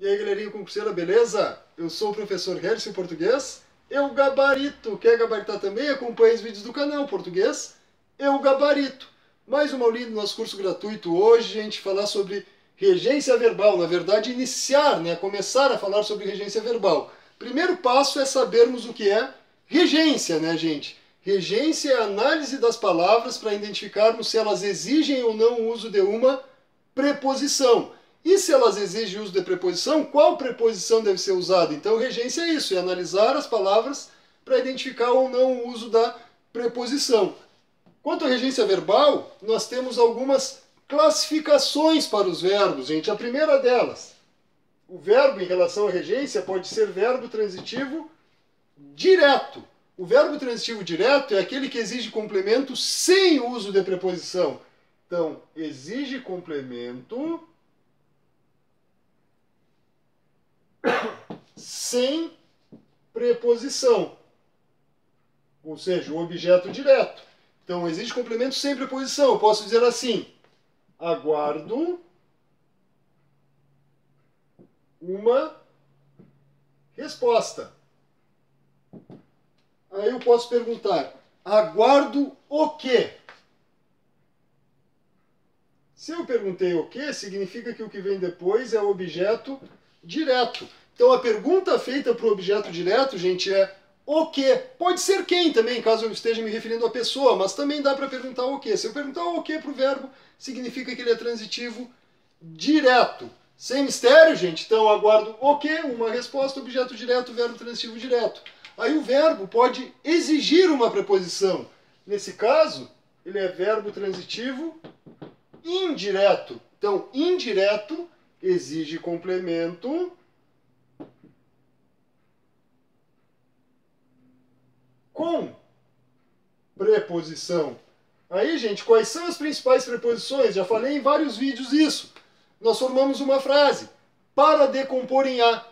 E aí, galerinha concurseira, beleza? Eu sou o professor Hercio Português. Eu gabarito. Quer gabaritar também? Acompanhe os vídeos do canal Português. Eu gabarito. Mais uma aulinha do nosso curso gratuito. Hoje a gente falar sobre regência verbal. Na verdade, iniciar, começar a falar sobre regência verbal. Primeiro passo é sabermos o que é regência, né, gente? Regência é a análise das palavras para identificarmos se elas exigem ou não o uso de uma preposição. E se elas exigem o uso de preposição, qual preposição deve ser usada? Então, regência é isso, é analisar as palavras para identificar ou não o uso da preposição. Quanto à regência verbal, nós temos algumas classificações para os verbos, gente. A primeira delas, o verbo em relação à regência pode ser verbo transitivo direto. O verbo transitivo direto é aquele que exige complemento sem o uso de preposição. Então, exige complemento sem preposição, ou seja, o objeto direto. Então, existe complemento sem preposição. Eu posso dizer assim: aguardo uma resposta. Aí eu posso perguntar: aguardo o quê? Se eu perguntei o quê, significa que o que vem depois é o objeto direto. Então a pergunta feita para o objeto direto, gente, é o quê? Pode ser quem também, caso eu esteja me referindo à pessoa, mas também dá para perguntar o quê. Se eu perguntar o quê para o verbo, significa que ele é transitivo direto. Sem mistério, gente. Então aguardo o quê? Uma resposta, objeto direto, verbo transitivo direto. Aí o verbo pode exigir uma preposição. Nesse caso, ele é verbo transitivo indireto. Então, indireto exige complemento com preposição. Aí, gente, quais são as principais preposições? Já falei em vários vídeos isso. Nós formamos uma frase. Para decompor em A.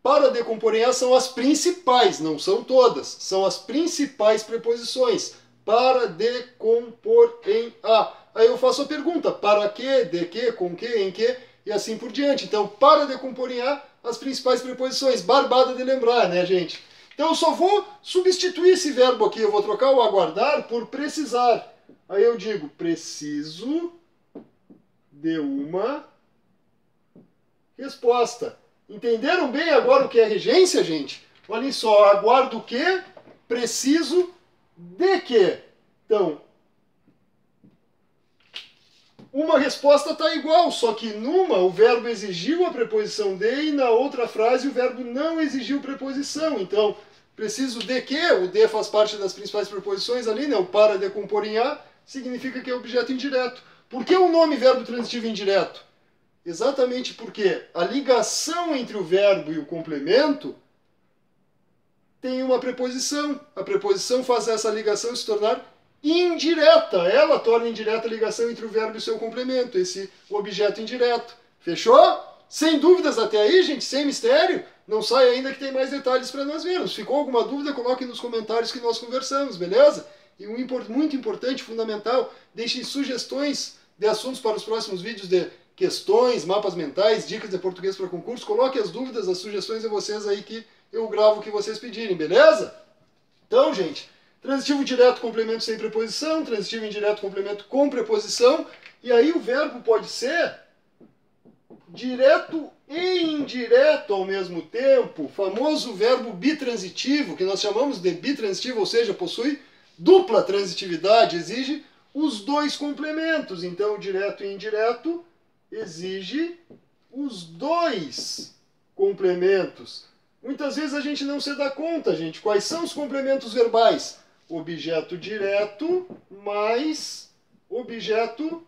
Para decompor em A são as principais, não são todas. São as principais preposições. Para decompor em A. Aí eu faço a pergunta: para que, de que, com que, em que, e assim por diante. Então, para decompor em A, as principais preposições. Barbada de lembrar, né, gente? Então eu só vou substituir esse verbo aqui. Eu vou trocar o aguardar por precisar. Aí eu digo: preciso de uma resposta. Entenderam bem agora o que é regência, gente? Olhem só, aguardo o quê? Preciso de quê? Então, uma resposta está igual, só que numa o verbo exigiu a preposição de e na outra frase o verbo não exigiu preposição. Então, preciso de quê? O de faz parte das principais preposições ali, né? O para decompor em A significa que é objeto indireto. Por que o nome verbo transitivo indireto? Exatamente porque a ligação entre o verbo e o complemento tem uma preposição. A preposição faz essa ligação se tornar indireta. Ela torna indireta a ligação entre o verbo e o seu complemento, esse objeto indireto. Fechou? Sem dúvidas até aí, gente? Sem mistério? Não sai ainda que tem mais detalhes para nós vermos. Ficou alguma dúvida? Coloque nos comentários que nós conversamos, beleza? E muito importante, fundamental, deixem sugestões de assuntos para os próximos vídeos de questões, mapas mentais, dicas de português para concurso. Coloque as dúvidas, as sugestões de vocês aí que eu gravo o que vocês pedirem, beleza? Então, gente, transitivo direto, complemento sem preposição, transitivo indireto, complemento com preposição, e aí o verbo pode ser direto e indireto ao mesmo tempo, o famoso verbo bitransitivo, que nós chamamos de bitransitivo, ou seja, possui dupla transitividade, exige os dois complementos. Então, direto e indireto exige os dois complementos. Muitas vezes a gente não se dá conta, gente. Quais são os complementos verbais? Objeto direto mais objeto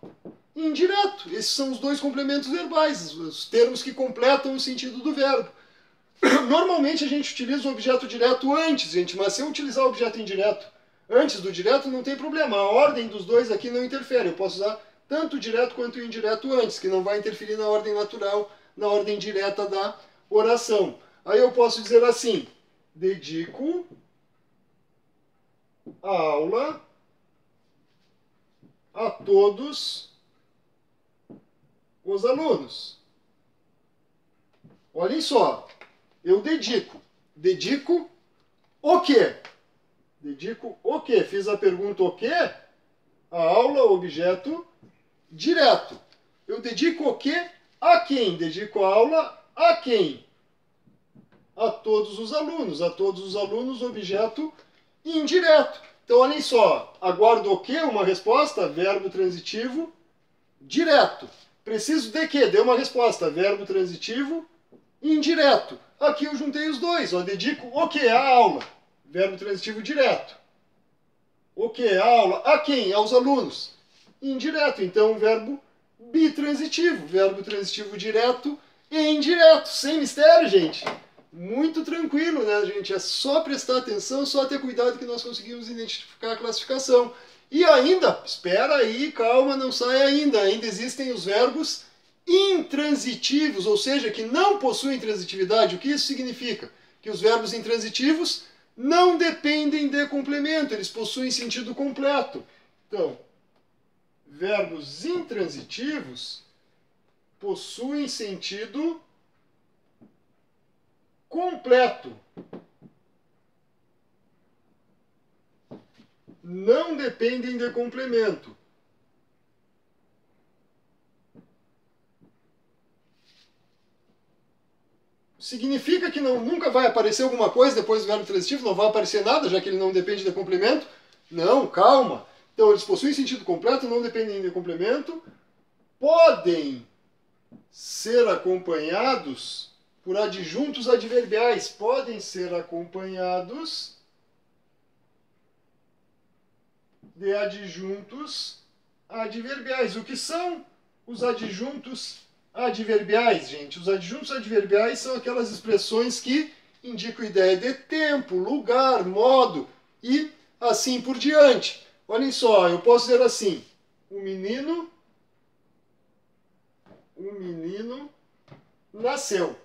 indireto. Esses são os dois complementos verbais, os termos que completam o sentido do verbo. Normalmente a gente utiliza o objeto direto antes, gente, mas se eu utilizar o objeto indireto antes do direto, não tem problema. A ordem dos dois aqui não interfere. Eu posso usar tanto o direto quanto o indireto antes, que não vai interferir na ordem natural, na ordem direta da oração. Aí eu posso dizer assim: dedico a aula a todos os alunos. Olhem só, eu dedico. Dedico o quê? Dedico o quê? Fiz a pergunta o quê? A aula, objeto direto. Eu dedico o quê? A quem? Dedico a aula a quem? A todos os alunos. A todos os alunos, objeto indireto. Então, olhem só. Aguardo o quê? Uma resposta, verbo transitivo direto. Preciso de quê? Deu uma resposta, verbo transitivo indireto. Aqui eu juntei os dois. Ó, dedico o quê? A aula. Verbo transitivo direto. O quê? A aula. A quem? Aos alunos. Indireto. Então, verbo bitransitivo. Verbo transitivo direto e indireto. Sem mistério, gente. Muito tranquilo, né, gente? É só prestar atenção, só ter cuidado que nós conseguimos identificar a classificação. E ainda, espera aí, calma, não sai ainda. Ainda existem os verbos intransitivos, ou seja, que não possuem transitividade. O que isso significa? Que os verbos intransitivos não dependem de complemento, eles possuem sentido completo. Então, verbos intransitivos possuem sentido completo. Não dependem de complemento. Significa que nunca vai aparecer alguma coisa depois do verbo transitivo? Não vai aparecer nada, já que ele não depende de complemento? Não, calma. Então, eles possuem sentido completo, não dependem de complemento, podem ser acompanhados por adjuntos adverbiais. Podem ser acompanhados de adjuntos adverbiais. O que são os adjuntos adverbiais, gente? Os adjuntos adverbiais são aquelas expressões que indicam ideia de tempo, lugar, modo e assim por diante. Olhem só, eu posso dizer assim: o menino nasceu.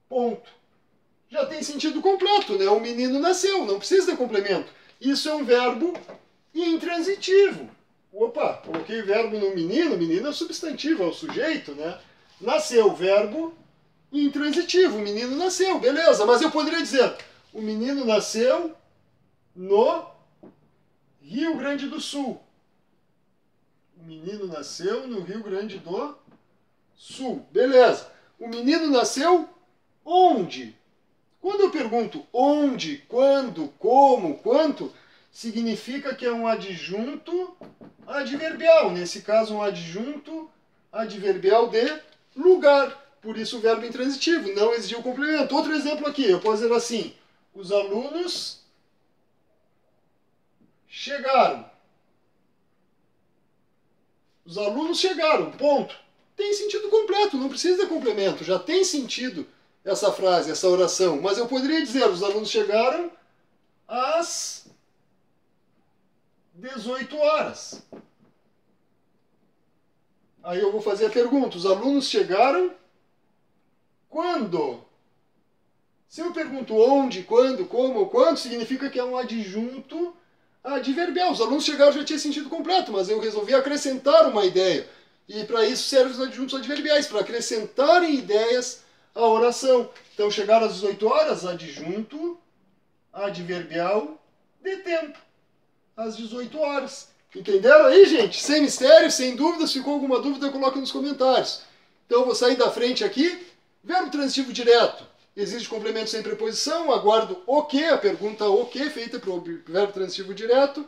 Ponto. Já tem sentido completo, né? O menino nasceu, não precisa de complemento. Isso é um verbo intransitivo. Opa, coloquei verbo no menino, menino é o substantivo, é o sujeito, né? Nasceu, verbo intransitivo, o menino nasceu, beleza. Mas eu poderia dizer, o menino nasceu no Rio Grande do Sul. O menino nasceu no Rio Grande do Sul, beleza. O menino nasceu onde? Quando eu pergunto onde, quando, como, quanto, significa que é um adjunto adverbial. Nesse caso, um adjunto adverbial de lugar. Por isso o verbo intransitivo, não exigiu complemento. Outro exemplo aqui, eu posso dizer assim: os alunos chegaram. Os alunos chegaram, ponto. Tem sentido completo, não precisa de complemento. Já tem sentido essa frase, essa oração. Mas eu poderia dizer, os alunos chegaram às 18 horas. Aí eu vou fazer a pergunta, os alunos chegaram quando? Se eu pergunto onde, quando, como, quando, significa que é um adjunto adverbial. Os alunos chegaram já tinha sentido completo, mas eu resolvi acrescentar uma ideia. E para isso servem os adjuntos adverbiais, para acrescentarem ideias à oração. Então, chegaram às 18 horas, adjunto adverbial de tempo. Às 18 horas. Entenderam aí, gente? Sem mistério, sem dúvidas. Ficou alguma dúvida, coloca nos comentários. Então, eu vou sair da frente aqui. Verbo transitivo direto. Existe complemento sem preposição. Aguardo o que, a pergunta o que, feita para o verbo transitivo direto.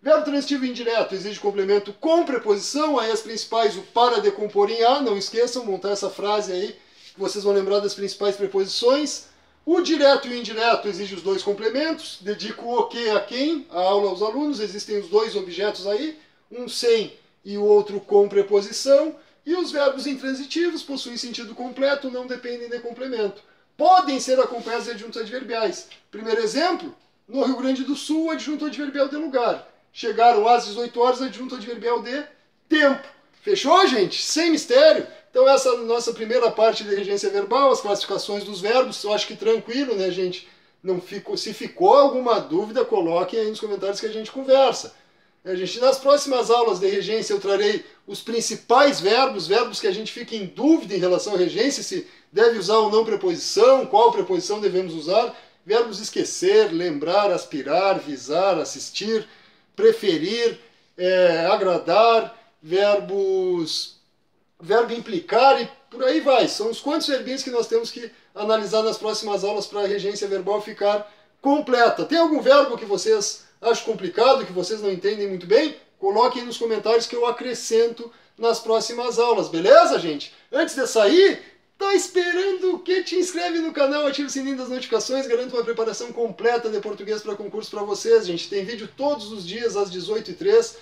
Verbo transitivo indireto exige complemento com preposição. Aí as principais, o para decompor em a. Não esqueçam, montar essa frase aí, que vocês vão lembrar das principais preposições. O direto e o indireto exigem os dois complementos. Dedico o que a quem? A aula aos alunos. Existem os dois objetos aí, um sem e o outro com preposição. E os verbos intransitivos possuem sentido completo, não dependem de complemento. Podem ser acompanhados de adjuntos adverbiais. Primeiro exemplo, no Rio Grande do Sul, adjunto adverbial de lugar. Chegaram às 18 horas, adjunto adverbial de tempo. Fechou, gente? Sem mistério. Então essa é a nossa primeira parte de regência verbal, as classificações dos verbos. Eu acho que tranquilo, né, gente? Não ficou, se ficou alguma dúvida, coloquem aí nos comentários que a gente conversa. Gente, nas próximas aulas de regência eu trarei os principais verbos, verbos que a gente fica em dúvida em relação à regência, se deve usar ou não preposição, qual preposição devemos usar. Verbos esquecer, lembrar, aspirar, visar, assistir, preferir, agradar, verbo implicar e por aí vai. São os quantos verbinhos que nós temos que analisar nas próximas aulas para a regência verbal ficar completa. Tem algum verbo que vocês acham complicado, que vocês não entendem muito bem? Coloquem nos comentários que eu acrescento nas próximas aulas, beleza, gente? Antes de sair, tá esperando o quê? Te inscreve no canal, ativa o sininho das notificações, garanto uma preparação completa de português para concurso para vocês, gente. Tem vídeo todos os dias às 18h03,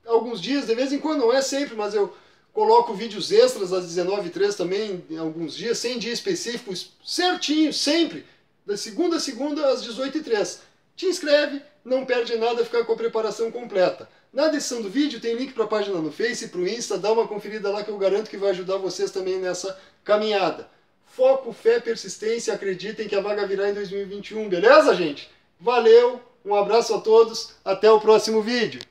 alguns dias, de vez em quando, não é sempre, mas eu coloco vídeos extras às 19h03 também, em alguns dias, sem dia específico, certinho, sempre, da segunda a segunda às 18h03. Te inscreve, não perde nada, ficar com a preparação completa. Na descrição do vídeo tem link para a página no Face e para o Insta, dá uma conferida lá que eu garanto que vai ajudar vocês também nessa caminhada. Foco, fé, persistência, acreditem que a vaga virá em 2021, beleza, gente? Valeu, um abraço a todos, até o próximo vídeo.